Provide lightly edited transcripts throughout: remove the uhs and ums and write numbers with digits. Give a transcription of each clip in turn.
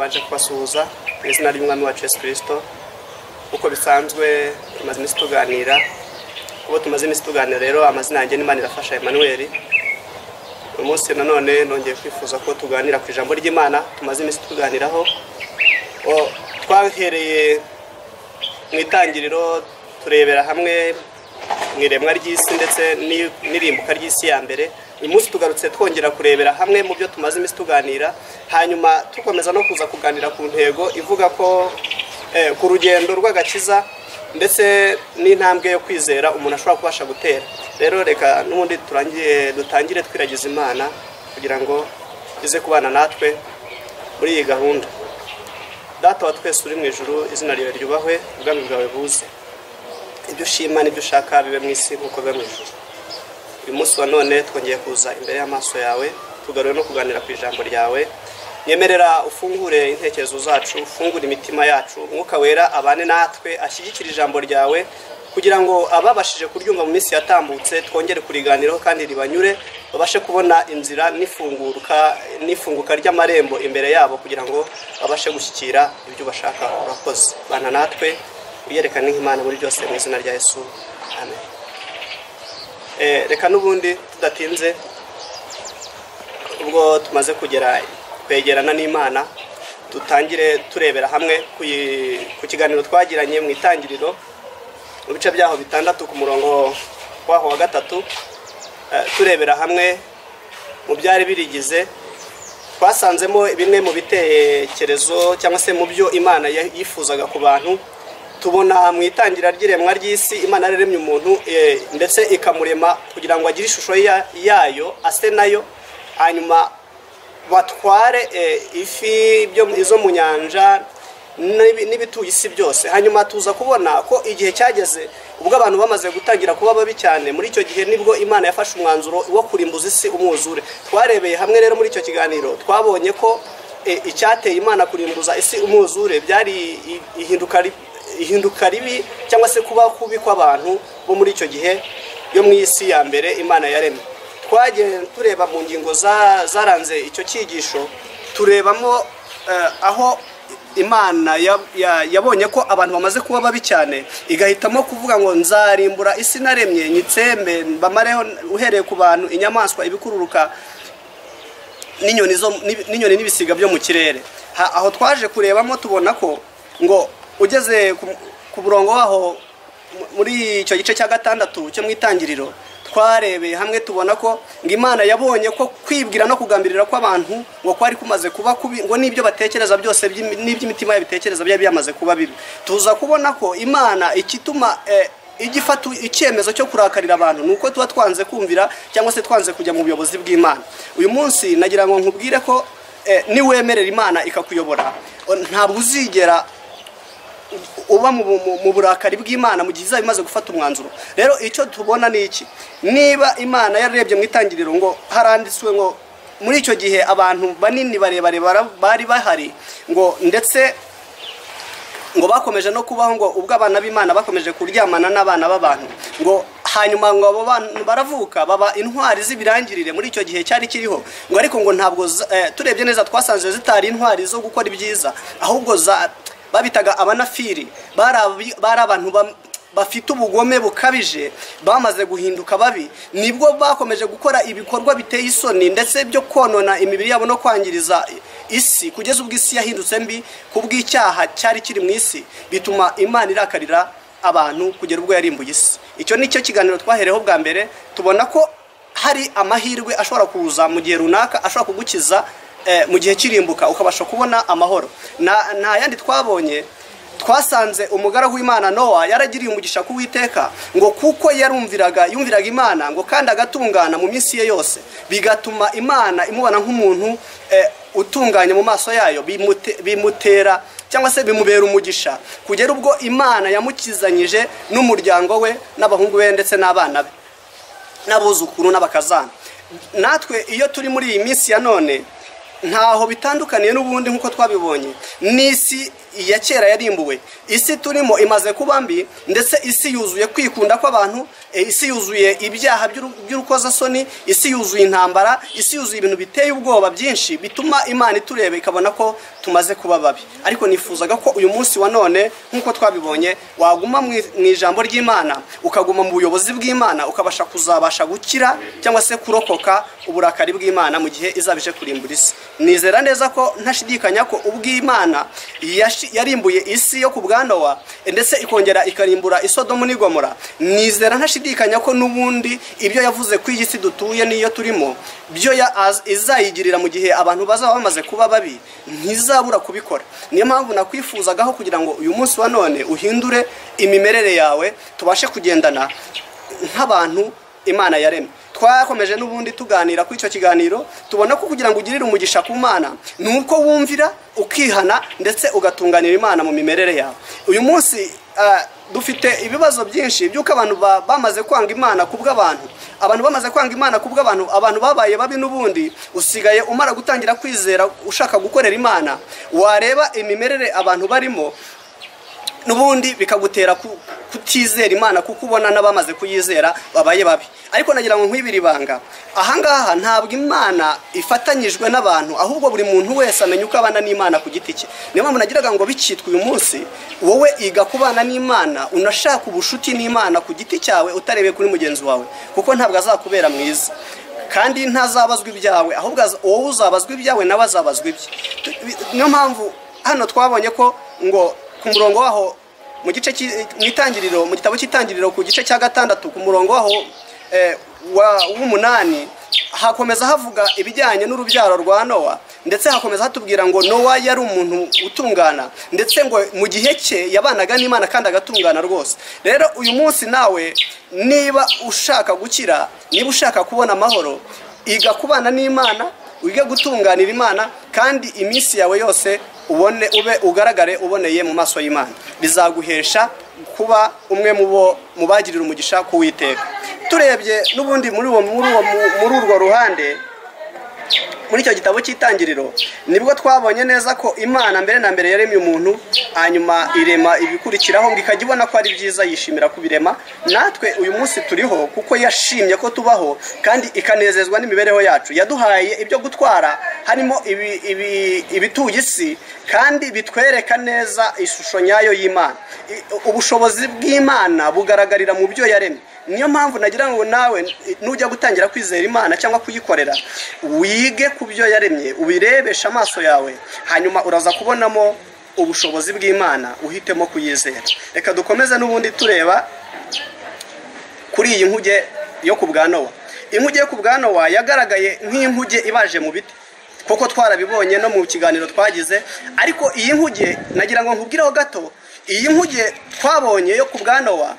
tubanje kubasuhuza mu izina ry'umwami wacu Yesu Kristo. Uko bisanzwe tumaze iminsi tuganira, kuko tumaze iminsi tuganira rero amazina yanjye n'Imana irafasha Emmanuel. Uyu munsi nanone nongeye kwifuza ko tuganira ku ijambo ry'Imana tumaze iminsi tuganiraho. Twahereye mu itangiriro turebera hamwe mu iremwa ry'isi ndetse n'irimbuka ry'isi ya mbere. Uyu munsi tugarutse twongera kurebera hamwe mu byo tumaze iminsi tuganira, hanyuma tukomeza no kuza kuganira ku ntego ivuga ko ku rugendo rw'agakiza ndetse n'intambwe yo kwizera umuntu ashobora kubasha gutera. Rero reka n'ubundi dutangire twiragiza Imana kugira ngo ize kubana natwe muri iyi gahunda. Data wa twese uri mu ijuru, izina ryawe ryubahwe, ubwami bwawe buze, ibyo ushima n'ibyo ushaka bibe mu isi nk'uko biba mu ijuru. Uyu munsi wa none twongeye kuza imbere y'amaso yawe, tugaruye no kuganira ku ijambo ryawe. Nyemerera ufungure intekerezo zacu, ufungure imitima yacu, Mwuka Wera abane natwe, ashyigikire ijambo ryawe kugira ngo ababashije kuryumva mu minsi yatambutse twongere kuriganiraho kandi ribanyure, babashe kubona inzira n'ifunguka ry'amarembo imbere yabo kugira ngo babashe gushyikira ibyo bashaka. Urakoze, bana natwe, uyerekane nk'Imana muri byose mu izina rya Yesu, amen. Reka n'ubundi tudatinze, ubwo tumaze kwegerana n'Imana, dutangire turebera hamwe ku kiganiro twagiranye mu itangiriro mu bice byaho bitandatu ku murongo waho wa 3, turebera hamwe mu byari birigize. Twasanzemo bimwe mu bitekerezo cyangwa se mu byo Imana yifuzaga ku bantu. Tubona mu itangira ry'iremwa ry'isi Imana yaremye umuntu ndetse ikamurema kugira ngo agire ishusho yayo, ase nayo, hanyuma batware ifi izo mu nyanja n'ibituye isi byose. Hanyuma tuza kubona ko igihe cyageze ubwo abantu bamaze gutangira kuba babi cyane. Muri icyo gihe nibwo Imana yafashe umwanzuro wo kurimbuza isi umwuzure. Twarebeye hamwe rero muri icyo kiganiro, twabonye ko icyateye Imana kurimbuza isi umwuzure byari ihinduka ribi cyangwa se kuba kubi kw'abantu bo muri icyo gihe yo mu isi ya mbere Imana yaremye. Twagiye tureba mu ngingo zaranze icyo cyigisho, turebamo aho Imana yabonye ko abantu bamaze kuba babi cyane, igahitamo kuvuga ngo nzarimbura isi naremye nyitsembe bamareho, uhereye ku bantu, inyamaswa, ibikururuka n'inyoni n'ibisiga byo mu kirere. Aho twaje kurebamo tubona ko ngo ugeze ku burongo waho muri icyo gice cya 6 cyo mu itangiriro, twarebeye hamwe tubona ko ngo Imana yabonye ko kwibwira no kugambirira kw'abantu ngo kwari kumaze kuba kubi, ngo n'ibyo batekereza byose n'iby'imitima y'abitekereza byari byamaze kuba bibi. Tuza kubona ko Imana ikituma igifata icyemezo cyo kurakarira abantu nuko tuba twanze kumvira cyangwa se twanze kujya mu buyobozi bw'Imana. Uyu munsi nagira ngo nkubwire ko niwemerera Imana ikakuyobora, ntabwo uzigera uba mu burakari bw'Imana mu gihe imaze gufata umwanzuro. Rero icyo tubona ni iki: niba Imana yarebye mu itangiriro ngo haranditswe ngo muri icyo gihe abantu banini barebare bari bahari, ngo ndetse ngo bakomeje no kubaho, ngo ubwo abana b'Imana bakomeje kuryamana n'abana b'abantu, ngo hanyuma ngo abo bantu baravuka baba intwari z'ibirangirire muri icyo gihe cyari kiriho. Ngo ariko ngo ntabwo turebye neza twasanze zitari intwari zo gukora ibyiza, ahubwo babitaga abanafiri. Bari abantu bafite ubugome bukabije, bamaze guhinduka babi. Nibwo bakomeje gukora ibikorwa biteye isoni ndetse byo konona imibiri yabo no kwangiriza isi, kugeza ubwo isi yahindutse mbi kubw'icyaha cyari kiri mu isi, bituma Imana irakarira abantu kugera ubwo yarimbuye isi. Icyo nicyo kiganiro twahereho bwa mbere. Tubona ko hari amahirwe ashobora kuza mu gihe runaka, ashobora kugukiza mu gihe kirimbuka ukabasha kubona amahoro. Nta yandi twabonye, twasanze umugaragu w'Imana Nowa yaragiriye umugisha ku Uwiteka, ngo kuko yumviraga Imana, ngo kandi agatungana mu minsi ye yose, bigatuma Imana imubona nk'umuntu utunganye mu maso yayo, bimutera cyangwa se bimubera umugisha kugera ubwo Imana yamukizanyije n'umuryango we n'abahungu be ndetse n'abana be n'abuzukuru n'abakazana. Natwe iyo turi muri iyi minsi ya none, ntaho bitandukaniye n'ubundi nkuko twabibonye n'isi ya kera yarimbuwe. Isi turimo imaze kuba mbi, ndetse isi yuzuye kwikunda kw'abantu, isi yuzuye ibyaha by'urukozasoni, isi yuzuye intambara, isi yuzuye ibintu biteye ubwoba byinshi bituma Imana itureba ikabona ko tumaze kuba babi. Ariko nifuzaga ko uyu munsi wa none nkuko twabibonye waguma mu ijambo ry'Imana, ukaguma mu buyobozi bw'Imana, ukabasha kuzabasha gukira cyangwa se kurokoka uburakari bw'Imana mu gihe izabije kurimbura isi. Nizera neza ko ntashidikanya ko ubw'Imana yarimbuye isi yo ku bwa Nowa ndetse ikongera ikarimbura Isodomu n'i Gomora. Nizera ntashidikanya ko n'ubundi ibyo yavuze ku iyi si dutuye n'iyo turimo byo izayigirira mu gihe abantu bazaba bamaze kuba babi, ntizabura kubikora. Niyo mpamvu nakwifuzagaho kugira ngo uyu munsi wa none uhindure imimerere yawe, tubashe kugendana nk'abantu Imana yaremye. Twakomeje n'ubundi tuganira ku icyo kiganiro, tubona ko kugira ngo ugirire umugisha ku Mana nuko wumvira ukihana ndetse ugatunganira Imana mu mimerere yawe. Uyu munsi dufite ibibazo byinshi by'uko abantu bamaze kwanga Imana kubw'abantu. Abantu bamaze kwanga Imana kubw'abantu, abantu babaye babi n'ubundi usigaye umara gutangira kwizera ushaka gukorera Imana, wareba imimerere abantu barimo n'ubundi bikagutera kutizera Imana kuko ubona n'abamaze kuyizera babaye babi. Ariko nagira ngo nkwibira ibanga, ahangaha ntabwo Imana ifatanyijwe n'abantu, ahubwo buri muntu wese amenya uko abana n'Imana ku giti cye. Niyo mpamvu nagiraga ngo bicitwe uyu munsi wowe iga kubana n'Imana, unashaka ubushuti n'Imana ku giti cyawe utarebeye kuri mugenzi wawe, kuko ntabwo azakubera mwiza kandi ntazabazwa ibyawe, ahubwo wowe uzabazwa ibyawe nawe azabazwa ibye. Niyo mpamvu hano twabonye ko ngo ku murongo waho mu gice cy'itangiriro, mu gitabo cy'itangiriro ku gice cya 6 ku murongo waho w'umunani hakomeza havuga ibijyanye n'urubyaro rwa Nowa, ndetse hakomeza hatubwira ngo Nowa yari umuntu utungana, ndetse ngo mu gihe cye yabanaga n'Imana kandi agatungana rwose. Rero uyu munsi nawe niba ushaka gukira, niba ushaka kubona amahoro, iga kubana n'Imana, wige gutunganira Imana, kandi iminsi yawe yose ube ugaragare uboneye mu maso y'Imana. Bizaguhesha kuba umwe mu bagirira umugisha kuwiteka. Turebye n'ubundi muri urwo ruhande, muri icyo gitabo cy'itangiriro nibwo twabonye neza ko Imana mbere na mbere yaremye umuntu, hanyuma irema ibikurikiraho ngo ikajya ibona ko ari byiza, yishimira kubirema. Natwe uyu munsi turiho kuko yashimye ko tubaho kandi ikanezezwa n'imibereho yacu. Yaduhaye ibyo gutwara harimo ibituye isi, kandi bitwereka neza ishusho nyayo y'Imana. Ubushobozi bw'Imana bugaragarira mu byo yaremye. Niyo mpamvu nagira ngo nawe nujya gutangira kwizera Imana cyangwa kuyikorera, wige ku byo yaremye, ubirebesha amaso yawe, hanyuma uraza kubonamo ubushobozi bw'Imana, uhitemo kuyizera. Reka dukomeze n'ubundi tureba kuri iyi nkuge yo ku bwa Nowa. Inkuge yo ku bwa Nowa yagaragaye nk'inkuge ibaje mu biti, kuko twarabibonye no mu kiganiro twagize. Ariko iyi nkuge nagira ngo nkubwireho gato, iyi nkuge twabonye yo ku bwa Nowa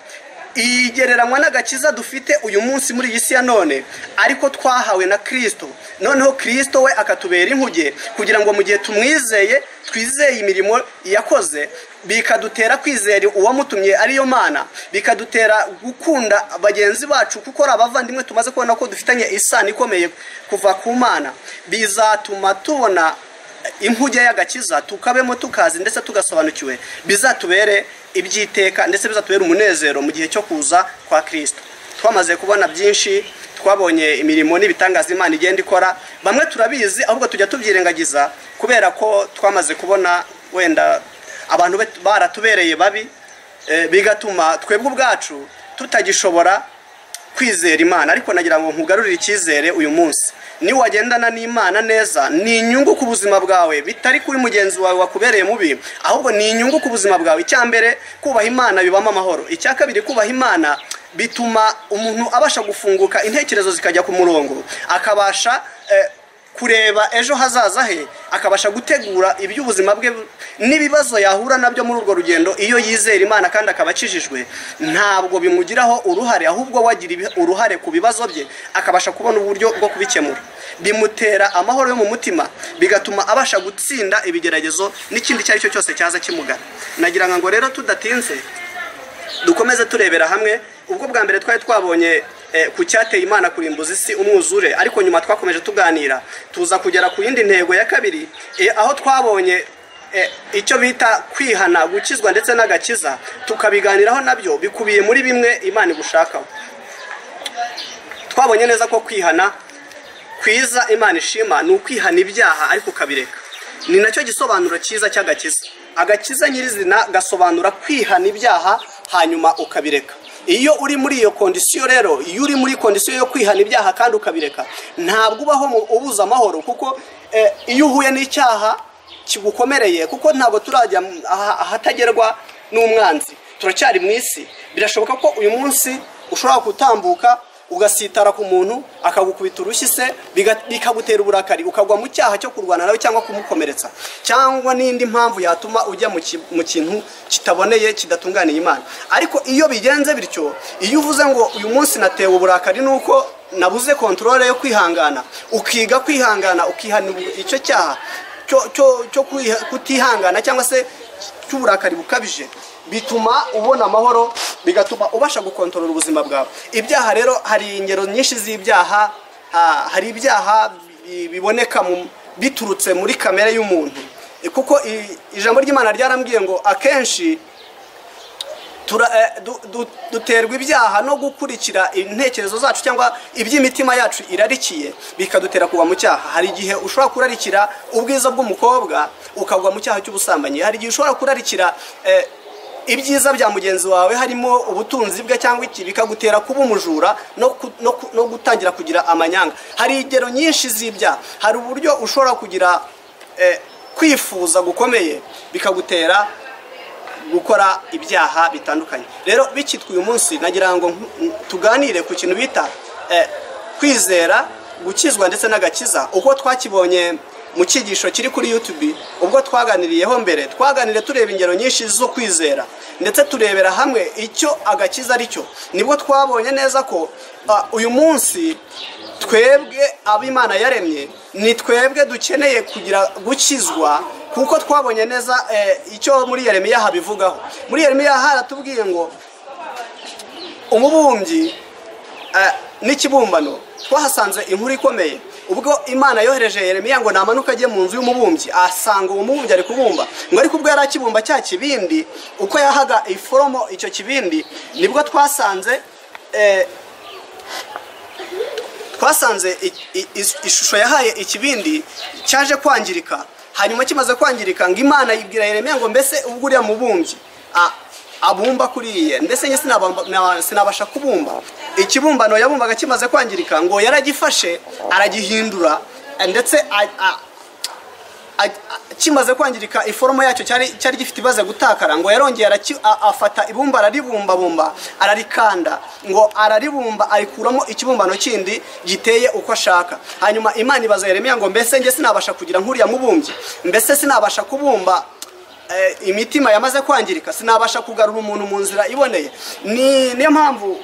igereranywa n'agakiza dufite uyu munsi muri iyi si ya none, ariko twahawe na Kristo. Noneho Kristo we akatubera inkuge kugira ngo mu gihe tumwizeye, twizeye imirimo yakoze, bikadutera kwizera uwamutumye ariyo Mana, bikadutera gukunda bagenzi bacu kuko ari abavandimwe tumaze kubona ko dufitanye isano ikomeye kuva ku Mana. Bizatuma tubona inkuge y'agakiza, tukabemo tukazi ndetse tugasobanukiwe, bizatubere ibyiteka ndetse bizatubera umunezero mu gihe cyo kuza kwa Kristo. Twamaze kubona byinshi, twabonye imirimo n'ibitangaza Imana igenda ikora. Bamwe turabizi ahubwo tujya tubyirengagiza kubera ko twamaze kubona wenda abantu baratubereye babi, bigatuma twebwe ubwacu tutagishobora kwizera Imana. Ariko nagira ngo nkugarurire icyizere uyu munsi. Ni wagendana n'Imana neza, ni inyungu ku buzima bwawe, bitari kuri mugenzi wawe wakubereye mubi, ahubwo ni inyungu ku buzima bwawe. Icyambere, kubaha Imana bibamo amahoro. Icyakabiri, kubaha Imana bituma umuntu abasha gufunguka, intekerezo zikajya ku murongo, akabasha kureba ejo hazaza he, akabasha gutegura iby'ubuzima bwe n'ibibazo yahura nabyo muri urwo rugendo. Iyo yizera Imana kandi akabakijijwe, ntabwo bimugiraho uruhare, ahubwo wagira uruhare ku bibazo bye, akabasha kubona uburyo bwo kubikemura. Bimutera amahoro yo mu mutima, bigatuma abasha gutsinda ibigeragezo n'ikindi icyo ari cyo cyose cyaza kimugana. Nagira ngo rero tudatinze dukomeze turebera hamwe. Ubwo bwa mbere twari twabonye ku cyateye Imana kurimbuza isi, umwuzure, ariko nyuma twakomeje tuganira tuza kugera ku yindi ntego ya kabiri, aho twabonye icyo bita kwihana, gukizwa ndetse n'agakiza, tukabiganiraho nabyo bikubiye muri bimwe Imana igushakaho. twabonye neza ko kwihana kwiza Imana ishima ni ukwihana ibyaha ariko ukabireka. Ni nacyo gisobanuro cyiza cy'agakiza. Agakiza nyirizina gasobanura kwihana ibyaha hanyuma ukabireka. Iyo uri muri iyo kondisiyo rero, iyo uri muri kondisiyo yo kwihana ibyaha kandi ukabireka, ntabwo ubaho ubuza amahoro, kuko iyo uhuye n'icyaha kigukomereye, kuko ntabwo turajya ahatagerwa n'umwanzi, turacyari mu isi. Birashoboka ko uyu munsi ushobora gutambuka ugasitara ku muntu akagukubita urushyi se bikagutera uburakari, ukagwa mu cyaha cyo kurwana nawe cyangwa kumukomeretsa, cyangwa n'indi mpamvu yatuma ujya mu kintu kitaboneye kidatunganiye Imana. Ariko iyo bigenze bityo, iyo uvuze ngo uyu munsi natewe uburakari nuko nabuze kontrole yo kwihangana, ukiga kwihangana, ukihana icyo cyaha cyo kutihangana cyangwa se cy'uburakari bukabije, bituma ubona amahoro, bigatuma ubasha gukontorora ubuzima bwawe. Ibyaha rero, hari ingero nyinshi z'ibyaha. Hari ibyaha biboneka biturutse muri kamere y'umuntu, kuko ijambo ry'Imana ryarambwiye ngo akenshi duterwa ibyaha no gukurikira intekerezo zacu cyangwa iby'imitima yacu irarikiye, bikadutera kugwa mu cyaha. Hari igihe ushobora kurarikira ubwiza bw'umukobwa ukagwa mu cyaha cy'ubusambanyi. Hari igihe ushobora kurarikira ibyiza bya mugenzi wawe, harimo ubutunzi bwe cyangwa iki, bikagutera kuba umujura no gutangira kugira amanyanga. Hari ingero nyinshi z'ibyaha. Hari uburyo ushobora kugira kwifuza gukomeye bikagutera gukora ibyaha bitandukanye. Rero bikitwa uyu munsi nagira ngo tuganire ku kintu bita kwizera, gukizwa ndetse n'agakiza, uko twakibonye mu cyigisho kiri kuri YouTube. Ubwo twaganiriyeho mbere, twaganire tureba ingero nyinshi zo kwizera, ndetse turebera hamwe icyo agakiza ari cyo. Nibwo twabonye neza ko uyu munsi twebwe ab'Imana yaremye, ni twebwe dukeneye kugira gukizwa, kuko twabonye neza icyo muri Yeremiya habivugaho. Muri Yeremiya haratubwiye ngo umubumbyi n'ikibumbano, twahasanze inkuru ikomeye. Ubwo Imana yohereje Yeremiya ngo namanuka ajye mu nzu y'umubumbyi, asanga uwo mubumbyi ari kubumba, ngo ariko ubwo yari akibumba cya kibindi, uko yahaga iforomo icyo kibindi, nibwo twasanze ishusho yahaye ikibindi cyaje kwangirika. Hanyuma kimaze kwangirika, ngo Imana yibwira Yeremiya ngo mbese ubwo uriya mubumbyi abumba kuriye, ndetse njye sinabasha kubumba. Ikibumbano yabumbaga kimaze kwangirika, ngo yaragifashe aragihindura, ndetse kimaze kwangirika iforomo yacyo cyari gifite ibaze gutakara, ngo yarongeye afata ibumba araribumbabumba, ararikanda, ngo araribumba, arikuramo ikibumbano kindi giteye uko ashaka. Hanyuma Imana ibaza Yeremiya ngo mbese njye sinabasha kugira nk'uriya mubumbyi, mbese sinabasha kubumba imitima yamaze kwangirika, sinabasha kugarura umuntu mu nzira iboneye. Niyo mpamvu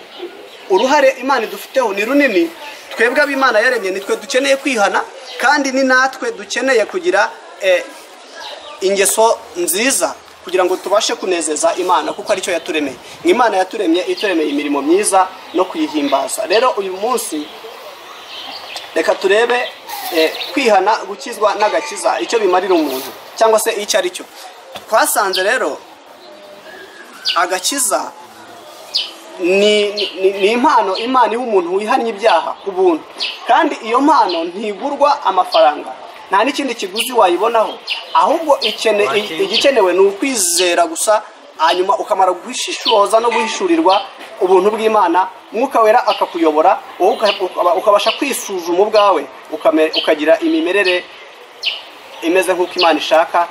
uruhare Imana idufiteho ni runini. Twebwe ab'Imana yaremye, nitwe dukeneye kwihana, kandi ni natwe dukeneye kugira ingeso nziza kugira ngo tubashe kunezeza Imana, kuko aricyo yaturemeye. Imana yaturemye ituremeye imirimo myiza no kuyihimbaza. Rero uyu munsi reka turebe kwihana, gukizwa n'agakiza icyo bimarira umuntu, cyangwa se icyo ari cyo. Twasanze rero agakiza ni impano Imana iha umuntu wihannye ibyaha ku buntu, kandi iyo mpano ntigurwa amafaranga, nta n'ikindi kiguzi wayibonaho, ahubwo igikenewe ni ukwizera gusa, hanyuma ukamara guhishishoza no guhishurirwa ubuntu bw'Imana. Mwuka Wera akakuyobora, ukabasha kwisuzuma ubwawe, ukagira imimerere imeze nk'uko Imana ishaka,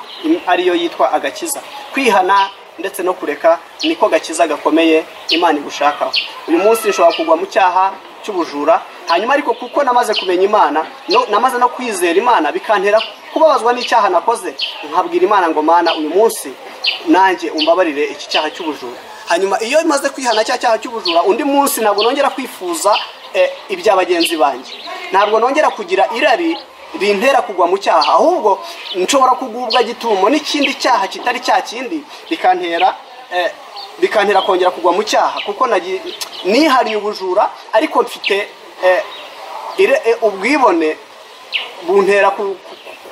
ariyo yitwa agakiza. Kwihana ndetse no kureka niko gakiza gakomeye Imana igushakaho. Uyu munsi nshobora kugwa mu cyaha cy'ubujura, hanyuma ariko kuko namaze kumenya Imana, namaze no kwizera Imana, bikantera kubabazwa n'icyaha nakoze, nkabwira Imana ngo Mana, uyu munsi nanjye umbabarire iki cyaha cy'ubujura. Hanyuma iyo maze kwihana cya cyaha cy'ubujura, undi munsi ntabwo nongera kwifuza ibya bagenzi banjye, ntabwo nongera kugira irari rintera kugwa mu cyaha, ahubwo nshobora kugubwa gitumo n'ikindi cyaha kitari cya kindi, bikantera kongera kugwa mu cyaha, kuko nihariye ubujura, ariko mfite ubwibone buntera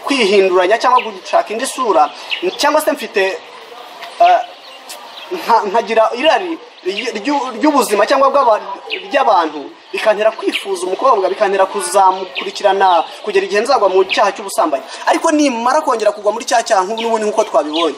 kwihinduranya cyangwa gushaka indi sura, cyangwa se mfite nkagira irari ry'ubuzima cyangwa ry'abantu bikantera kwifuza umukobwa, bikantera kuzamukurikirana kugera igihe nzagwa mu cyaha cy'ubusambanyi. Ariko nimara kongera kugwa muri cya cyaha n'ubundi nk'uko twabibonye,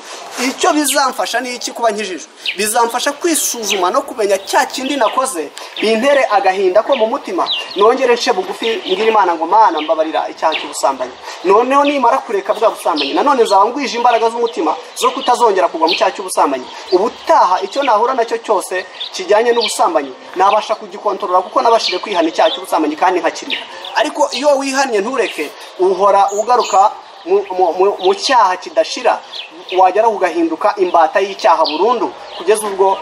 icyo bizamfasha ni iki? Kuba nkijijwe bizamfasha kwisuzuma no kumenya cya kindi nakoze, bintere agahinda ko mu mutima, nongere nce bugufi ngira Imana ngo Mana mbabarira icyaha cy'ubusambanyi. Noneho nimara kureka bwa busambanyi, nanone zawangwije imbaraga z'umutima zo kutazongera kugwa mu cyaha cy'ubusambanyi. Ubutaha icyo nahura nacyo cyose kijyanye n'ubusambanyi nabasha kugikontorora, kuko nabashije kwihana icyaha cy'ubusambanyi kandi nkakireka. Ariko iyo wihanye ntureke, uhora ugaruka mu cyaha kidashira, wagera ugahinduka imbata y'icyaha burundu, kugeza ubwo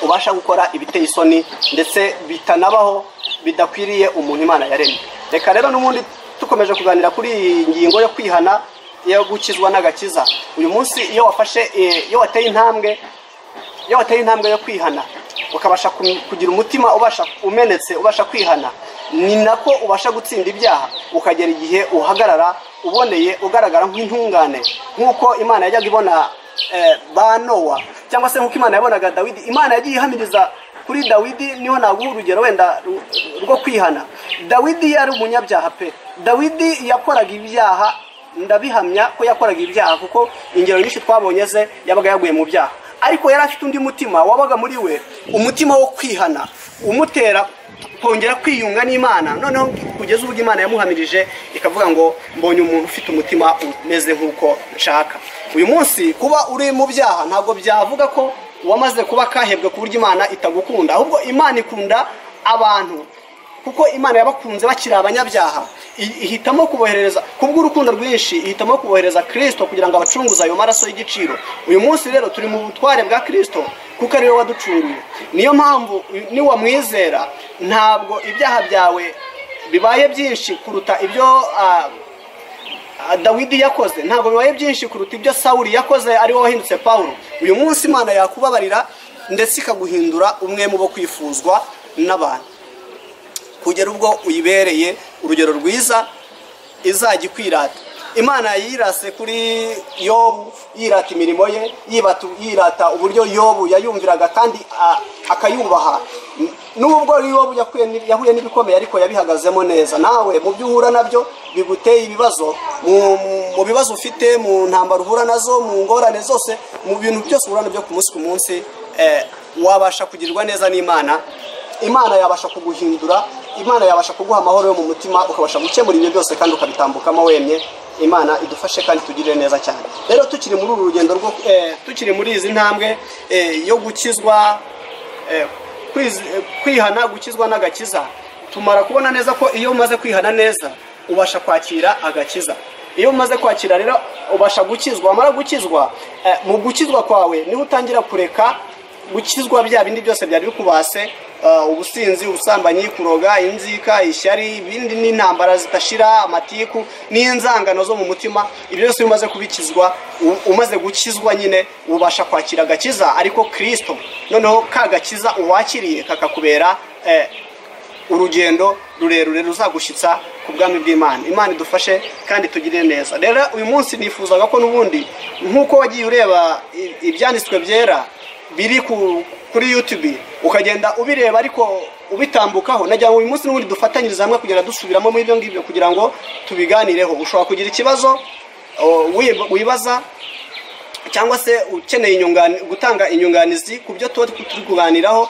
ubasha gukora ibiteye isoni ndetse bitanabaho, bidakwiriye umuntu Imana yaremye. Reka rero n'ubundi tukomeje kuganira kuri iyi ngingo yo kwihana, yo gukizwa n'agakiza. Uyu munsi iyo wateye intambwe yo kwihana, ukabasha kugira umutima umenetse, ubasha kwihana, ni nako ubasha gutsinda ibyaha, ukagera igihe uhagarara uboneye, ugaragara nk'intungane, nk'uko Imana yajyaga ibona ba Nowa, cyangwa se nk'uko Imana yabonaga Dawidi. Imana yagiye ihamiriza kuri Dawidi, niho naguha urugero wenda rwo kwihana. Dawidi yari umunyabyaha pe. Dawidi yakoraga ibyaha, ndabihamya ko yakoraga ibyaha, kuko ingero nyinshi twabonye ze yabaga yaguye mu byaha. Ariko yari afite undi mutima wabaga muri we, umutima wo kwihana, umutera kongera kwiyunga n'Imana. Noneho kugeza ubwo Imana yamuhamirije ikavuga ngo mbonye umuntu ufite umutima umeze nk'uko nshaka. Uyu munsi kuba uri mu byaha ntabwo byavuga ko wamaze kuba kahebwe ku buryo Imana itagukunda. Ahubwo Imana ikunda abantu, kuko Imana yabakunze bakiri abanyabyaha, ihitamo kuboherereza kubw'urukundo rwinshi, ihitamo kubohereza Kristo kugira ngo abacunguze ayo maraso y'igiciro. Uyu munsi rero turi mu butware bwa Kristo, kuko ari we waducunguye. Niyo mpamvu niwamwizera, ntabwo ibyaha byawe bibaye byinshi kuruta ibyo Dawidi yakoze, ntabwo bibaye byinshi kuruta ibyo Sawuli yakoze ari we wahindutse Pawulo. Uyu munsi Imana yakubabarira ndetse ikaguhindura umwe mu bo kwifuzwa n'abantu, kugera ubwo uyibereye urugero rwiza, izajya ikwirata. Imana yirase kuri Yobu, yirata imirimo ye, yirata uburyo Yobu yayumviraga kandi akayubaha. Nubwo Yobu yahuye n'ibikomeye, ariko yabihagazemo neza. Nawe mu byo uhura nabyo biguteye ibibazo, mu bibazo ufite, mu ntambaro uhura nazo, mu ngorane zose, mu bintu byose uhura nabyo ku munsi ku munsi, wabasha kugirirwa neza n'Imana. Imana yabasha kuguhindura, Imana yabasha kuguha amahoro yo mu mutima, ukabasha gukemura ibyo byose kandi ukabitambukamo wemye. Imana idufashe kandi tugirire neza cyane. Rero tukiri muri uru rugendo rwo tukiri muri izi ntambwe yo gukizwa, kwihana, gukizwa n'agakiza, tumara kubona neza ko iyo umaze kwihana neza ubasha kwakira agakiza. Iyo umaze kwakira rero ubasha gukizwa. Wamara gukizwa, mu gukizwa kwawe niho utangira kureka gukizwa bya bindi byose byari bikubase, ubusinzi, ubusambanyi, kuroga, inzika, ishyari, ibindi n'intambara zitashira, amatiku n'inzangano zo mu mutima. Ibyo byose umaze kubikizwa, umaze gukizwa nyine ubasha kwakira agakiza, ariko Kristo noneho kagakiza uwakiriye kakakubera urugendo rurerure ruzagushyitsa ku bwami bw'Imana. Imana idufashe kandi tugirire neza. Rero uyu munsi nifuzaga ko n'ubundi nk'uko wagiye ureba ibyanditswe byera biri kuri YouTube, ukagenda ubireba ariko ubitambukaho, nagira ngo uyu munsi n'ubundi dufatanyirize hamwe kugenda dusubiramo muri ibyo ngibyo kugira ngo tubiganireho. Ushobora kugira ikibazo wibaza, cyangwa se ukeneye gutanga inyunganizi ku byo turi kuganiraho,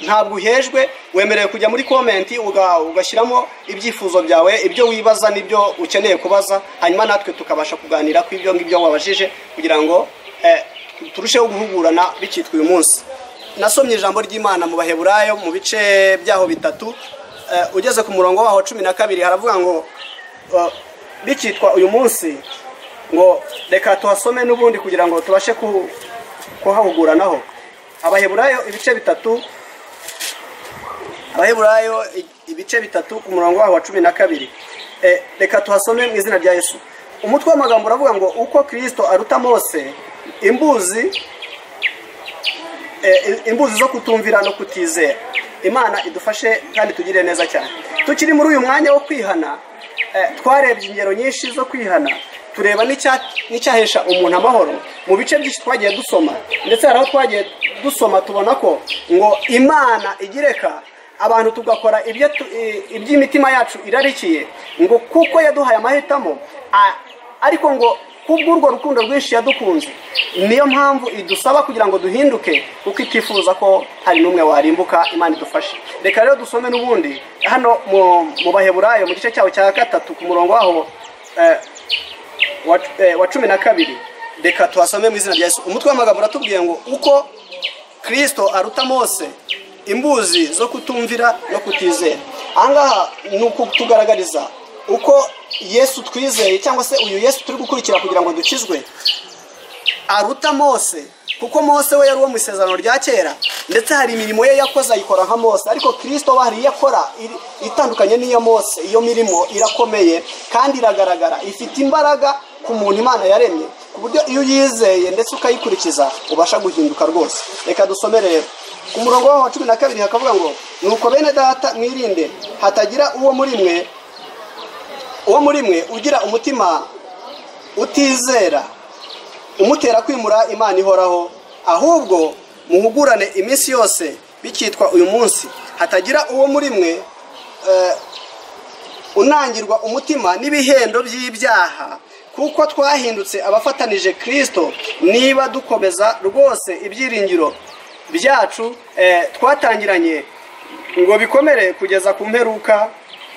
ntabwo uhejwe, wemerewe kujya muri komenti ugashyiramo ibyifuzo byawe, ibyo wibaza n'ibyo ukeneye kubaza, hanyuma natwe tukabasha kuganira ku ibyo ngibyo wabajije kugira ngo turusheho guhugurana bikitwa uyu munsi. Nasomye ijambo ry'Imana mu Baheburayo mu bice byaho bitatu, ugeze ku murongo waho 12 haravuga ngo bikitwa uyu munsi, ngo reka tuhasome n'ubundi kugira ngo tubashe kuhahuguranaho. Abaheburayo ibice bitatu, Abaheburayo ibice bitatu ku murongo waho 12, reka tuhasome mu izina rya Yesu. Umutwe w'amagambo uravuga ngo uko Kristo aruta Mose imbuzi zo kutumvira no kutizera. Imana idufashe kandi tugire neza cyane. Tukiri muri uyu mwanya wo kwihana, twarebye ingero nyinshi zo kwihana, tureba n'icyahesha umuntu amahoro mu bice byinshi twagiye dusoma, ndetse hari aho twagiye dusoma tubona ko ngo Imana igireka abantu tugakora iby'imitima yacu irarikiye, ngo kuko yaduhaye amahitamo, ariko ngo kubw'urwo rukundo rwinshi yadukunze, niyo mpamvu idusaba kugira ngo duhinduke, kuko itifuza ko hari n'umwe warimbuka. Imana idufashe. Reka rero dusome n'ubundi hano mu Baheburayo mu gice cyaho cya 3 ku murongo waho wa 12. Reka tuhasome mu izina rya Yesu. Umutwe w'amagambo uratubwiye ngo uko Kristo aruta Mose imbuzi zo kutumvira no kutizera. Ahangaha ni ukutugaragariza uko Yesu twizeye, cyangwa se uyu Yesu turi gukurikira kugira ngo dukizwe, aruta Mose, kuko Mose we yari uwo mu isezerano rya kera, ndetse hari imirimo ye yakoze ayikora nka Mose, ariko Kristo bahari yakora itandukanye n'iya Mose. Iyo mirimo irakomeye kandi iragaragara, ifite imbaraga ku muntu Imana yaremye, ku buryo iyo uyizeye ndetse ukayikurikiza ubasha guhinduka rwose. Reka dusome rero ku murongo wa 12 hakavuga ngo nuko bene data mwirinde hatagira uwo muri mwe ugira umutima utizera umutera kwimura Imana ihoraho, ahubwo muhugurane iminsi yose bikitwa uyu munsi, hatagira uwo muri mwe unangirwa umutima n'ibihendo by'ibyaha, kuko twahindutse abafatanije Kristo, niba dukomeza rwose ibyiringiro byacu twatangiranye ngo bikomere kugeza ku mperuka,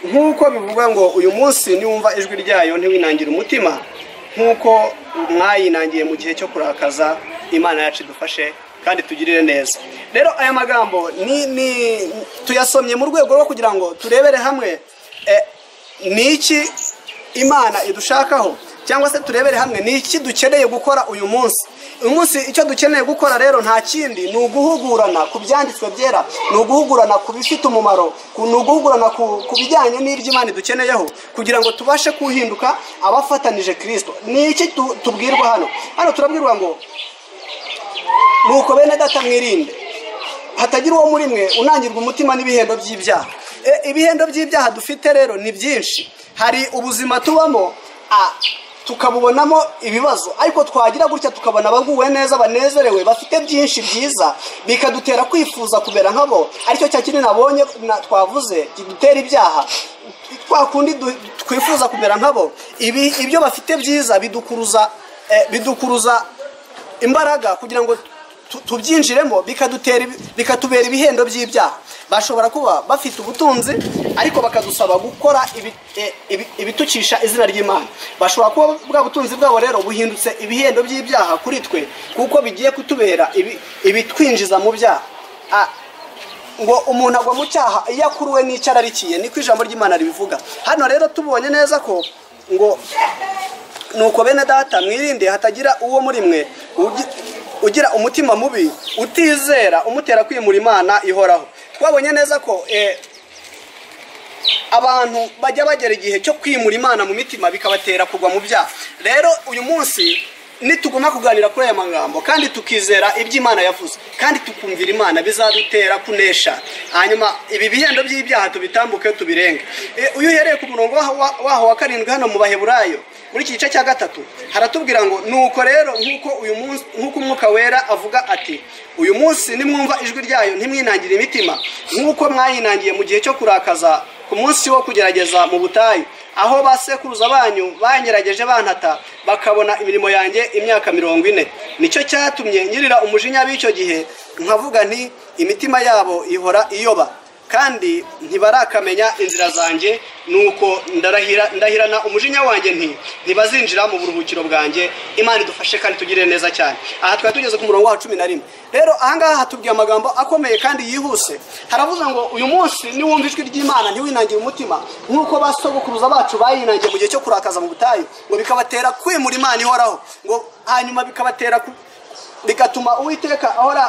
nk'uko bivuga ngo uyu munsi niwumva ijwi ryayo ntiwinangire umutima, nk'uko mwayinangiye mu gihe cyo kurakaza. Imana yacu idufashe kandi tugirire neza. Rero aya magambo tuyasomye mu rwego rwo kugira ngo turebere hamwe ni iki Imana idushakaho, cyangwa se turebere hamwe ni iki dukeneye gukora uyu munsi. Uyu munsi icyo dukeneye gukora rero nta kindi, ni uguhugurana ku byanditswe byera, ni uguhugurana ku bifite umumaro, ni uguhugurana ku bijyanye n'iby'Imana dukeneyeho, kugira ngo tubashe kuhinduka abafatanije Kristo. Ni iki tubwirwa hano turabwirwa ngo nuko bene data mwirinde hatagira uwo muri mwe unangirwa umutima n'ibihendo by'ibyaha. Ibihendo by'ibyaha dufite rero ni byinshi. Hari ubuzima tubamo tukabubonamo ibibazo, ariko twagira gutya tukabona abaguwe neza, banezerewe, bafite byinshi byiza, bikadutera kwifuza kumera nkabo. Aricyo cya kinini nabonye twavuze kidutera ibyaha, kwa kundi twifuza kumera nkabo. Ibyo bafite byiza bidukuruza imbaraga kugira ngo tubyinjiremo, bikatubera ibihendo by'ibyaha. Bashobora kuba bafite ubutunzi ariko bakadusaba gukora ibitukisha izina ry'Imana. Bashobora kuba bwa butunzi bwabo rero buhindutse ibihendo by'ibyaha kuri twe, kuko bigiye kutubera ibitwinjiza mu byaha. Ngo umuntu agwa mu cyaha iyo akuruwe n'icyo ararikiye, niko ijambo ry'Imana ribivuga. Hano rero tubonye neza ko ngo nuko bene data mwirinde hatagira uwo muri mwe ugira umutima mubi utizera umutera kwimura Imana ihoraho. Twabonye neza ko abantu bajya bagera igihe cyo kwimura Imana mu mitima bikabatera kugwa mu byaha. Rero uyu munsi nituguma kuganira kuri aya magambo kandi tukizera iby'Imana yavuze kandi tukumvira Imana, bizadutera kunesha, hanyuma ibi bihendo by'ibyaha tubitambuke tubirenge. Uyu uhereye ku murongo waho wa 7 hano mu Baheburayo muri iki gice cya 3 haratubwira ngo nuko rero nk'uko umwuka wera avuga ati uyu munsi nimwumva ijwi ryayo ntimwinangire imitima, nk'uko mwayinangiye mu gihe cyo kurakaza ku munsi wo kugerageza mu butayu, aho basekuruza banyu banyerageje bantata bakabona imirimo yanjye imyaka 40. Nicyo cyatumye nyirira umujinya b'icyo gihe, nkavuga nti imitima yabo ihora iyoba kandi ntibarakamenya inzira zanjye, nuko ndahirana umujinya wanjye nti ntibazinjira mu buruhukiro bwanjye. Imana idufashe kandi tugirire neza cyane. Aha twari tugeze ku murongo wa 11. Rero ahangaha hatubwiye amagambo akomeye kandi yihuse. Haravuga ngo uyu munsi niwumva ijwi ry'Imana ntiwinangire umutima, nk'uko basogokuruza bacu bayinangiye mu gihe cyo kurakaza mu butayu, ngo bikabatera kwimura Imana ihoraho, ngo hanyuma bigatuma Uwiteka ahora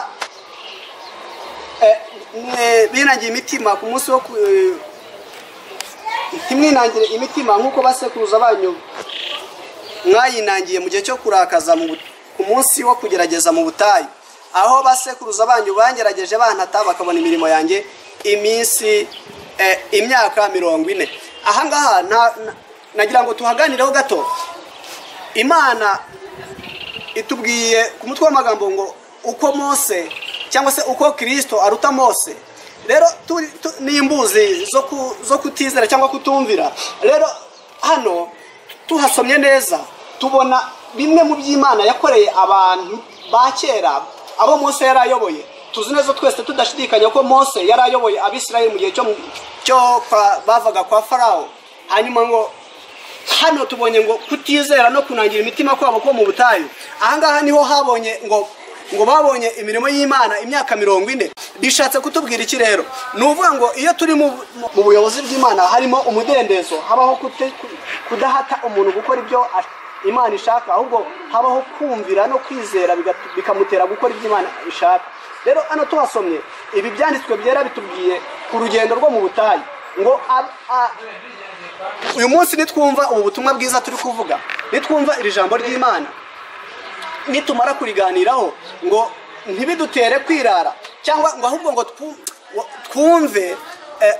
binangiye imitima ku munsi wo ntimwinangire imitima, nk'uko basekuruza banyu mwayinangiye mu gihe cyo kurakaza ku munsi wo kugerageza mu butayu, aho basekuruza banyu bangerageje bantata bakabona imirimo yanjye imyaka 40. Ahangaha nagira ngo tuhaganireho gato. Imana itubwiye ku mutwe w'amagambo ngo uko Mose cyangwa se uko Kristo aruta Mose, rero n'imbuzi zo kutizera cyangwa kutumvira. Rero hano tuhasomye neza tubona bimwe mu by'Imana yakoreye abantu ba kera abo Mose yari ayoboye. Tuzi neza twese tudashidikanya ko Mose yari ayoboye Abisirayeli mu gihe cyo bavaga kwa Farawo. Hanyuma ngo hano tubonye ngo kutizera no kunangira imitima kwabo ko mu butayu. Ahangaha niho habonye ngo babonye imirimo y'Imana imyaka 40. Bishatse kutubwira iki rero? Nuvuga ngo iyo turi mu buyobozi bw'Imana harimo umudendezo, habaho kudahata umuntu gukora ibyo Imana ishaka, ahubwo habaho kumvira no kwizera bikamutera gukora ibyo Imana ishaka. Rero hano tuhasomye ibi byanditswe byera bitubwiye ku rugendo rwo mu butayu ngo uyu munsi nitwumva ubu butumwa bwiza turi kuvuga, nitwumva iri jambo ry'Imana, nitumara kuriganiraho ngo ntibidutere kwirara cyangwa ngo ahubwo ngo twumve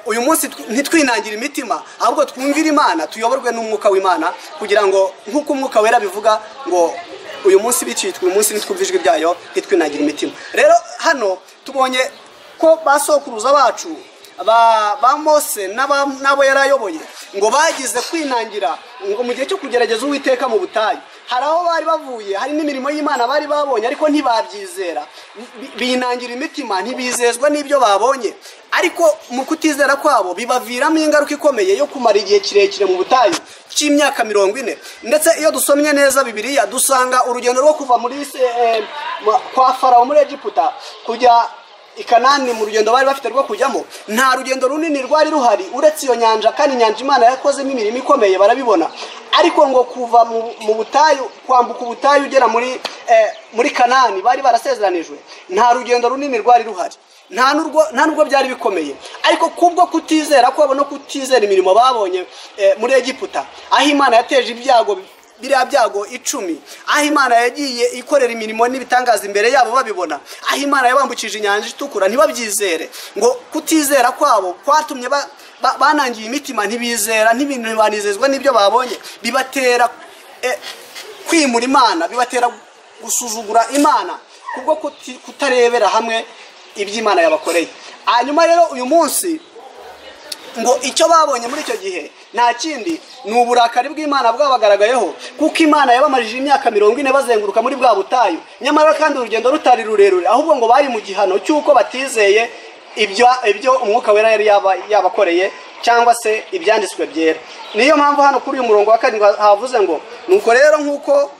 uyu munsi ntitwinangire imitima, ahubwo twumvire Imana, tuyoborwe n'umwuka w'Imana, kugira ngo nk'uko umwuka wera bivuga ngo uyu munsi bicitwe, uyu munsi nitwumva ijwi ryayo ntitwinangire imitima. Rero hano tubonye ko basokuruza bacu ba Mose nabo yarayoboye ngo bagize kwinangira ngo mu gihe cyo kugerageza Uwiteka mu butayu. Hari aho bari bavuye, hari n'imirimo y'Imana bari babonye ariko ntibabyizera, binangira imitima, ntibizezwa n'ibyo babonye. Ariko mu kutizera kwabo bibaviramo ingaruka ikomeye yo kumara igihe kirekire mu butayu cy'imyaka 40. Ndetse iyo dusomye neza Bibiliya dusanga urugendo rwo kuva muri kwa Farawo muri Egiputa kujya i Kanani, mu rugendo bari bafite rwo kujyamo, nta rugendo runini rwari ruhari uretse iyo nyanja, kandi inyanja Imana yakozemo imirimo ikomeye barabibona. Ariko ngo kuva mu butayu, kwambuka ubutayu ugera muri Kanani bari barasezeranijwe, nta rugendo runini rwari ruhari, nta nubwo byari bikomeye. Ariko kubwo kutizera kwabo no kutizera imirimo babonye muri Egiputa, aho Imana yateje ibyago, biriya byago 10, aho Imana yagiye ikorera imirimo n'ibitangaza imbere yabo babibona, aho Imana yabambukije inyanja itukura, ntibabyizere. Ngo kutizera kwabo kwatumye banangiye imitima, ntibizera, n'ibintu banizezwa n'ibyo babonye, bibatera kwimura Imana, bibatera gusuzugura Imana kubwo kutarebera hamwe iby'Imana yabakoreye. Hanyuma rero uyu munsi ngo icyo babonye muri icyo gihe nta kindi ni uburakari bw'Imana bwabagaragayeho, kuko Imana yabamarije imyaka 40 bazenguruka muri bwa butayu. Nyamara kandi urugendo rutari rurerure, ahubwo ngo bari mu gihano cy'uko batizeye ibyo umwuka wera yari yabakoreye cyangwa se ibyanditswe byera. Niyo mpamvu hano kuri uyu murongo wa 7 havuze ngo nuko rero nk'uko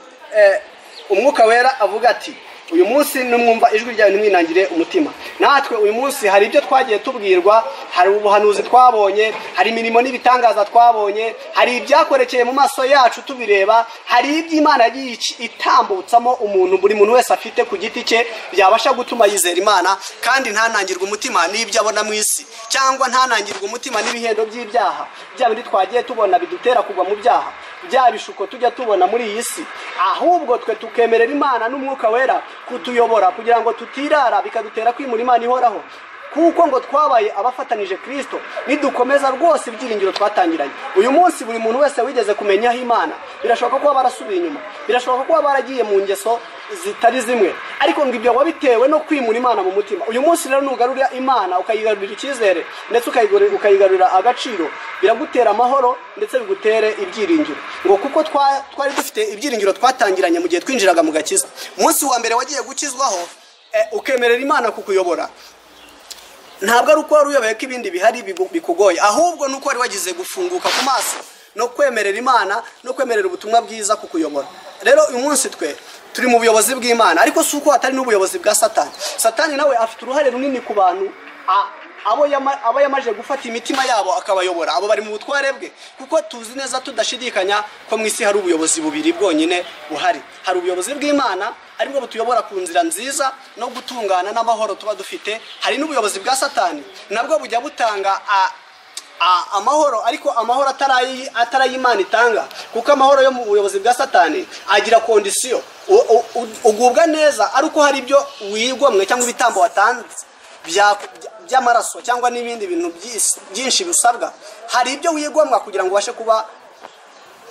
umwuka wera avuga ati uyu munsi numwumva ijwi ryayo ntiwinangire umutima. Natwe uyu munsi hari ibyo twagiye tubwirwa, hari ubuhanuzi twabonye, hari imirimo n'ibitangaza twabonye, hari ibyakorekeye mu maso yacu tubireba, hari iby'Imana yagiye itambutsamo umuntu, buri muntu wese afite ku giti cye, byabasha gutuma yizera Imana kandi ntanangirwe umutima n'ibyo abona mu isi, cyangwa ntanangirwe umutima n'ibihendo by'ibyaha bya bindi twagiye tubona bidutera kugwa mu byaha, bya bishuko tujya tubona muri iyi si. Ahubwo twe tukemerera Imana n'umwuka wera kutuyobora kugira ngo tutirara, bikadutera kwimura Imana ihoraho, kuko ngo twabaye abafatanije Kristo nidukomeza rwose ibyiringiro twatangiranye. Uyu munsi buri muntu wese wigeze kumenyaho Imana, birashoboka ko barasubiye inyuma, birashoboka ko baragiye mu ngeso zitari zimwe, ariko ngo ibyo wabitewe no kwimura Imana mu mutima. Uyu munsi rero nugarurira Imana, ukayigarurira icyizere ndetse ukayigarurira agaciro, biragutera amahoro ndetse bigutere ibyiringiro. Ngo kuko twari dufite ibyiringiro twatangiranye mu gihe twinjiraga mu gakiza. Umunsi wa mbere wagiye gukizwaho ukemerera Imana kukuyobora, ntabwo ari uko wari uyoboye ko ibindi bihari bikugoye, ahubwo nuko wari wagize gufunguka ku maso no kwemerera Imana no kwemerera ubutumwa bwiza kukuyobora. Rero uyu munsi twe turi mu buyobozi bw'Imana, ariko si uko hatari n'ubuyobozi bwa Satani. Satani nawe afite uruhare runini ku bantu abo yamaje gufata imitima yabo akabayobora, abo bari mu butware bwe, kuko tuzi neza tudashidikanya ko mu isi hari ubuyobozi bubiri bwonyine buhari. Hari ubuyobozi bw'Imana aribwo butuyobora ku nzira nziza no gutungana n'amahoro tuba dufite. Hari n'ubuyobozi bwa Satani, nabwo bujya butanga amahoro, ariko amahoro atari Imana itanga, kuko amahoro yo mu buyobozi bwa Satani agira kondisiyo. Ugubwa neza ari uko hari ibyo wigomwe cyangwa ibitambo watanze by'amaraso cyangwa n'ibindi bintu byinshi bisabwa. Hari ibyo wigomwa kugira ngo ubashe kuba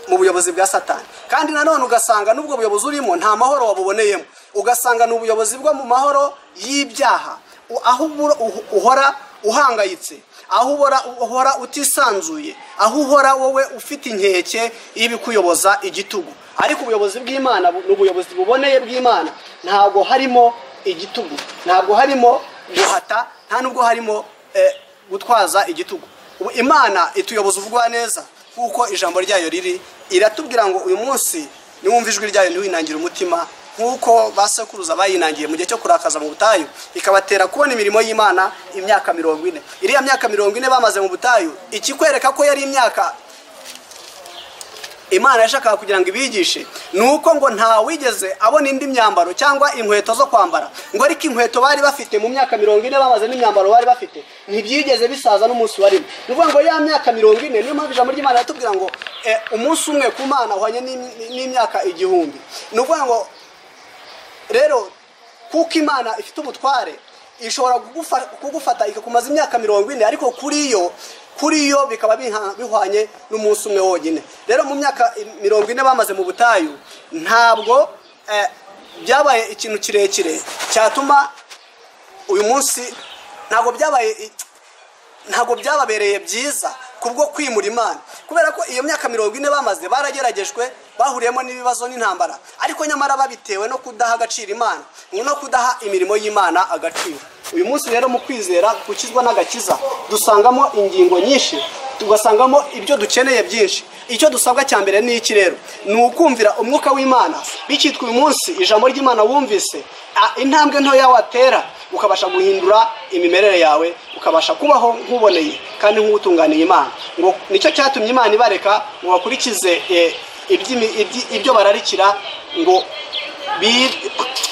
mu buyobozi bwa Satani. Kandi nanone ugasanga n'ubwo buyobozi urimo nta mahoro wabuboneyemo, ugasanga n'ubuyobozi bwo mu mahoro y'ibyaha, aho uhora uhangayitse, aho uhora utisanzuye, aho uhora wowe ufite inkeke y'ibikuyoboza igitugu. Ariko ubuyobozi bw'Imana ni ubuyobozi buboneye bw'Imana, ntabwo harimo igitugu, ntabwo harimo guhata, nta nubwo harimo gutwaza igitugu. Imana ituyoboza ubugwa neza kuko ijambo ryayo riri iratubwira ngo uyu munsi niwumva ijwi ryayo ntiwinangire umutima, nkuko basekuruza bayinangiye mu gihe cyo kurakaza mu butayu, ikabatera kubona imirimo y'Imana imyaka 40. Iriya myaka 40 bamaze mu butayu, ikikwereka ko yari imyaka Imana yashakaga kugira ngo ibigishe, nuko ngo nta wigeze abona indi myambaro cyangwa inkweto zo kwambara, ngo ariko inkweto bari bafite mu myaka 40 bamaze n'imyambaro bari bafite ntibyigeze bisaza n'umunsi warimo. Nuvuga ngo ya myaka 40 niyo mpamvu ijambo ry'Imana yatubwira ngo umunsi umwe ku Mana uhanye n'imyaka 1000. Nuvuga ngo rero kuko Imana ifite ubutware ishobora kugufata ikakumaza imyaka 40, ariko kuri yo bikaba bihwanye n'umunsi umwe wonyine. Rero mu myaka 40 bamaze mu butayu, ntabwo byabaye ikintu kirekire cyatuma uyu munsi ntabwo byababereye byiza kubwo kwimura Imana, kubera ko iyo myaka 40 bamaze barageragejwe, bahuriyemo n'ibibazo n'intambara, ariko nyamara babitewe no kudaha agaciro Imana, no kudaha imirimo y'Imana agaciro. Uyu munsi rero mu kwizera gukizwa n'agakiza dusangamo ingingo nyinshi, tugasangamo ibyo dukeneye byinshi. Icyo dusabwa cya mbere ni iki rero? Ni ukumvira umwuka w'Imana. Bikitwa uyu munsi ijambo ry'Imana wumvise, intambwe ntoya watera ukabasha guhindura imimerere yawe, ukabasha kubaho nk'uboneye kandi nk'utunganiye Imana. Ngo nicyo cyatumye Imana ibareka ngo bakurikize ibyo bararikira, ngo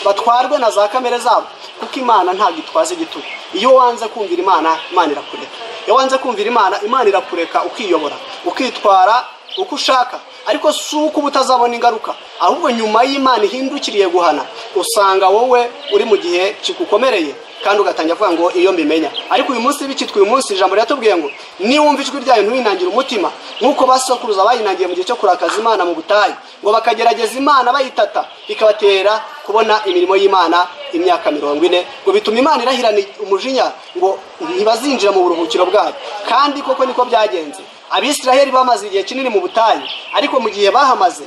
batwarwe na za kamere zabo, kuko Imana ntabwo itwaza igitugu. Iyo wanze kumvira Imana, Imana irakureka. Iyo wanze kumvira Imana, Imana irakureka ukiyobora, ukitwara uko ushaka. Ariko si uko utazabona ingaruka, ahubwo nyuma y'Imana ihindukiriye guhana, usanga wowe uri mu gihe kikukomereye kandi ugatangira kuvuga ngo iyo mbimenya. Ariko uyu munsi bikitwa uyu munsi ijambo ryatubwiye ngo niwumva ijwi ryayo ntiwinangire umutima, nkuko basekuruza bayinangiye mu gihe cyo kurakaza Imana mu butayu, ngo bakagerageza Imana bayitata, ikabatera kubona imirimo y'Imana imyaka 40, ngo bituma Imana irahirana umujinya ngo ntibazinjira mu buruhukiro bwayo. Kandi koko niko byagenze. Abisiraheli bamaze igihe kinini mu butayu, ariko mu gihe bahamaze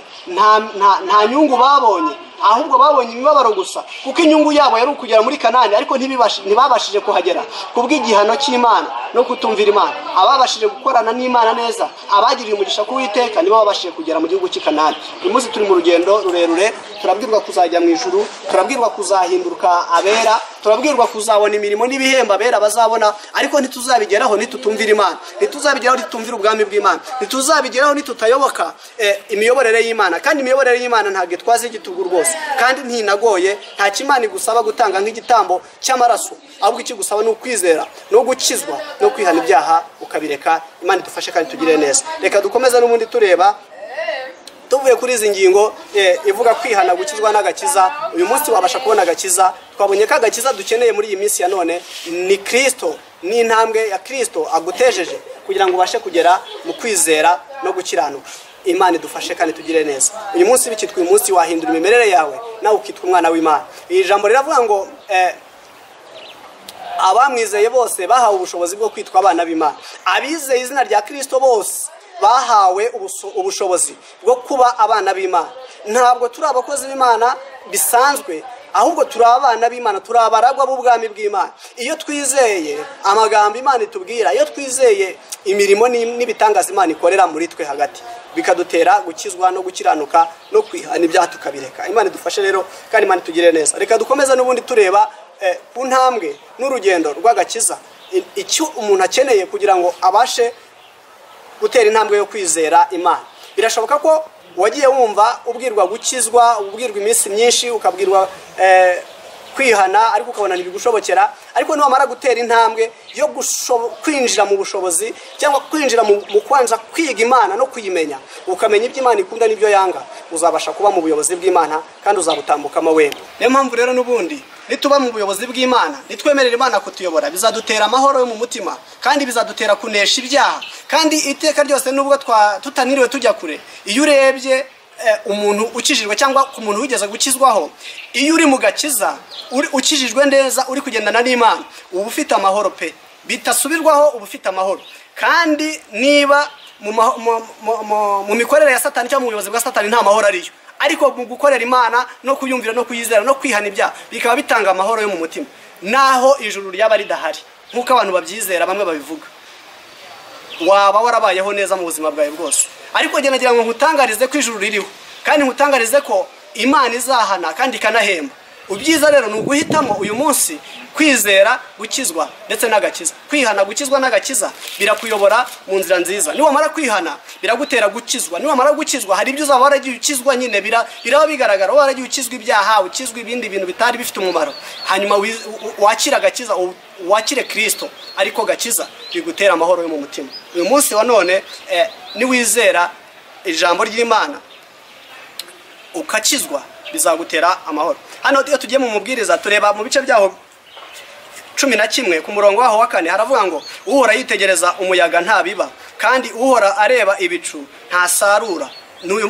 nta nyungu babonye, ahubwo babonye imibabaro gusa, kuko inyungu yabo yari ukugera muri Kanani, ariko ntibabashije kuhagera kubw'igihano cy'Imana no kutumvira Imana. Ababashije gukorana n'Imana neza, abagiriye umugisha k'Uwiteka, nibo babashije kugera mu gihugu cy'i Kanani. Uyu munsi turi mu rugendo rurerure, turabwirwa kuzajya mu ijuru, turabwirwa kuzahinduka abera, turabwirwa kuzabona imirimo n'ibihembo abera bazabona, ariko ntituzabigeraho nitutumvira Imana, ntituzabigeraho nitutumvira ubwami bw'Imana, ntituzabigeraho nitutayoboka imiyoborere y'Imana. Kandi imiyoborere y'Imana ntabwo itwaza igitugu rwose, kandi ntinagoye. Nta kimana igusaba gutanga nk'igitambo cy'amaraso, ahubwo ikigusaba ni ukwizera no gukizwa no kwihana ibyaha ukabireka. Imana idufashe kandi tugire neza. Reka dukomeze n'ubundi tureba, tuvuye kuri izi ngingo ivuga kwihana, gukizwa n'agakiza. Uyu munsi wabasha kubona agakiza. Twabonye ko agakiza dukeneye muri iyi minsi ya none ni Kristo, ni intambwe ya Kristo agutejeje kugira ngo ubashe kugera mu kwizera no gukiranuka. Imana idufashe kandi tugire neza. Uyu munsi bikitwa uyu munsi wahindura imimerere yawe, nawe ukitwa umwana w'Imana. Iri jambo riravuga ngo abamwizeye bose bahawe ubushobozi bwo kwitwa abana b'Imana. Abizeye izina rya Kristo bose bahawe ubushobozi bwo kuba abana b'Imana. Ntabwo turi abakozi b'Imana bisanzwe, ahubwo turi abana b'Imana, turi abaragwa b'ubwami bw'Imana. Iyo twizeye amagambo Imana itubwira, iyo twizeye imirimo n'ibitangaza Imana ikorera muri twe hagati, bikadutera gukizwa no gukiranuka no kwihana ibyaha tukabireka. Imana idufashe rero kandi Imana itugire neza. Reka dukomeze n'ubundi tureba ku ntambwe n'urugendo rw'agakiza, icyo umuntu akeneye kugira ngo abashe gutera intambwe yo kwizera Imana. Birashoboka ko wagiye wumva ubwirwa gukizwa, ubwirwa iminsi myinshi, ukabwirwa kwihana, ariko ukabona ntibigushobokera. Ariko niwamara gutera intambwe yo kwinjira mu bushobozi cyangwa kwinjira mu kwanza kwiga Imana no kuyimenya, ukamenya ibyo Imana ikunda n'ibyo yanga, uzabasha kuba mu buyobozi bw'Imana kandi uzabutambukamo wemye. Niyo mpamvu rero n'ubundi nituba mu buyobozi bw'Imana, nitwemerera Imana kutuyobora, bizadutera amahoro yo mu mutima kandi bizadutera kunesha ibyaha. Kandi iteka ryose nubwo tutaniriwe tujya kure, iyo urebye umuntu ukijijwe cyangwa ku muntu wigeze gukizwaho, iyo uri mu gakiza, ukijijwe neza, uri kugendana n'Imana, uba ufite amahoro pe. bitasubirwaho uba ufite amahoro. Kandi niba mu mikorere ya Satani cyangwa mu buyobozi bwa Satani nta mahoro ariyo, ariko mu gukorera Imana no kuyumvira no kuyizera no kwihana ibyaha bikaba bitanga amahoro yo mu mutima, naho ijuru ryaba ridahari nk'uko abantu babyizera bamwe babivuga, waba warabayeho neza mu buzima bwawe bwose. Ariko njye nagira ngo nkutangarize ko ijuru ririho, kandi nkutangarize ko Imana izahana kandi ikanahemba. Ubyiza rero ni uguhitamo uyu munsi kwizera, gukizwa ndetse n'agakiza. Kwihana, gukizwa n'agakiza birakuyobora mu nzira nziza. Niwamara kwihana biragutera gukizwa. Niwamara gukizwa hari ibyo uzaba waragiye ukizwa nyine, biraba bigaragara waragiye ukizwa ibyaha, ukizwa ibindi bintu bitari bifite umumaro. Hanyuma wakira agakiza, wakire Kristo, ariko gakiza bigutera amahoro yo mu mutima. Uyu munsi wa none niwizera ijambo ry'Imana ukakizwa bizagutera amahoro. Hano iyo tugiye mu mubwiriza tureba mu bice byaho 11 ku murongo waho wa 4 haravuga ngo uhora yitegereza umuyaga ntabiba, kandi uhora areba ibicu ntasarura.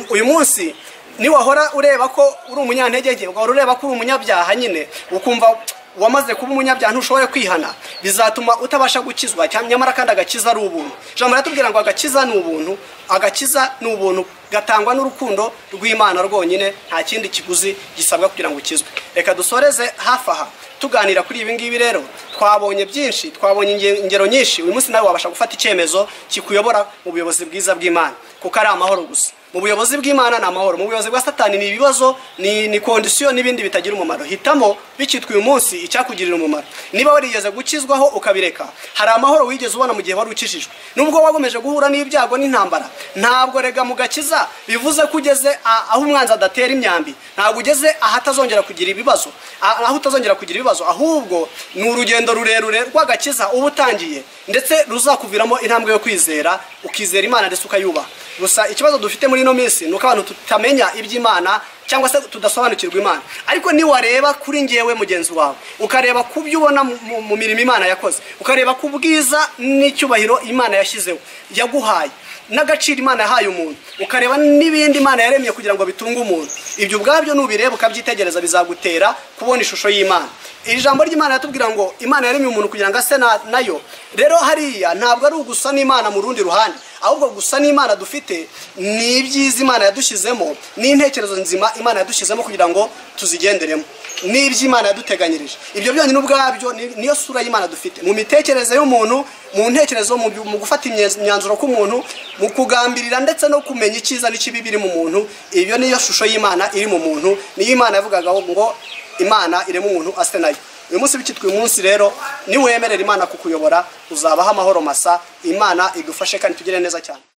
Uyu munsi niwahora ureba ko uri umunyantege nke, ugahora ureba ko uri umunyabyaha nyine, ukumva wamaze kuba umunyabyaha ntushoboye kwihana, bizatuma utabasha gukizwa. Nyamara kandi agakiza ari ubuntu. Jambo ratubwira ngo agakiza ni ubuntu, agakiza ni ubuntu gatangwa n'urukundo rw'Imana rwonyine, nta kindi kiguzi gisabwa kugira ngo ukizwe. Reka dusoreze hafi aha tuganira kuri ibi ngibi. Rero twabonye byinshi, twabonye ingero nyinshi. Uyu munsi nawe wabasha gufata icyemezo kikuyobora mu buyobozi bwiza bw'Imana, kuko ari amahoro gusa. Mu buyobozi bw'Imana ni amahoro, mu buyobozi bwa Satani ni ibibazo, ni condition n'ibindi bitagira umumaro. Hitamo bikitwa uyu munsi icyakugirira umumaro. Niba warigeze gukizwaho ukabireka, hari amahoro wigeze ubona mu gihe wari ukijijwe. Nubwo wagomeje guhura n'ibyago n'intambara, ntabwo rega mu gakiza bivuze ko ugeze aho umwanzi adatera imyambi, ntabwo ugeze ahatazongera kugira ibibazo, aho utazongera kugira ibibazo, ahubwo ni urugendo rurerure rw'agakiza uba utangiye, ndetse ruzakuviramo intambwe yo kwizera, ukizera Imana ndetse ukayubaha. Gusa ikibazo dufite muri ino minsi nuko abantu tutamenya iby'Imana cyangwa se tudasobanukirwa Imana. Ariko ni wareba kuri ngewe mugenzi wawe, ukareba kubyo ubona mu mirimo Imana yakoze, ukareba kubwiza n'icyubahiro Imana yashyizeho yaguhaye, n'agaciro Imana yahaye umuntu, ukareba n'ibindi Imana yaremye kugira ngo bitunge umuntu. Ibyo ubwabyo nubireba ukabyitegereza bizagutera kubona ishusho y'Imana. Iri jambo ry'Imana yatubwira ngo Imana yaremye umuntu kugira ngo ase nayo. Rero hariya ntabwo ari ugusa n'Imana mu rundi ruhande, ahubwo gusa n'Imana dufite ni ibyiza Imana yadushyizemo, n'intekerezo nzima Imana yadushyizemo kugira ngo tuzigenderemo, n'iby'Imana yaduteganyirije. Ibyo byonyine ubwabyo niyo sura y'Imana dufite mu mitekerereze y'umuntu, mu ntekerezo, mu gufata imyanzuro k'umuntu, mu kugambirira ndetse no kumenya icyiza n'ikibi biri mu muntu. Ibyo niyo shusho y'Imana iri mu muntu, niyo Imana yavugaga ngo Imana irema umuntu ase nayo. Uyu munsi bikitwa uyu munsi rero, niwemerera Imana kukuyobora uzabaho amahoro masa. Imana igufashe kandi tugire neza cyane.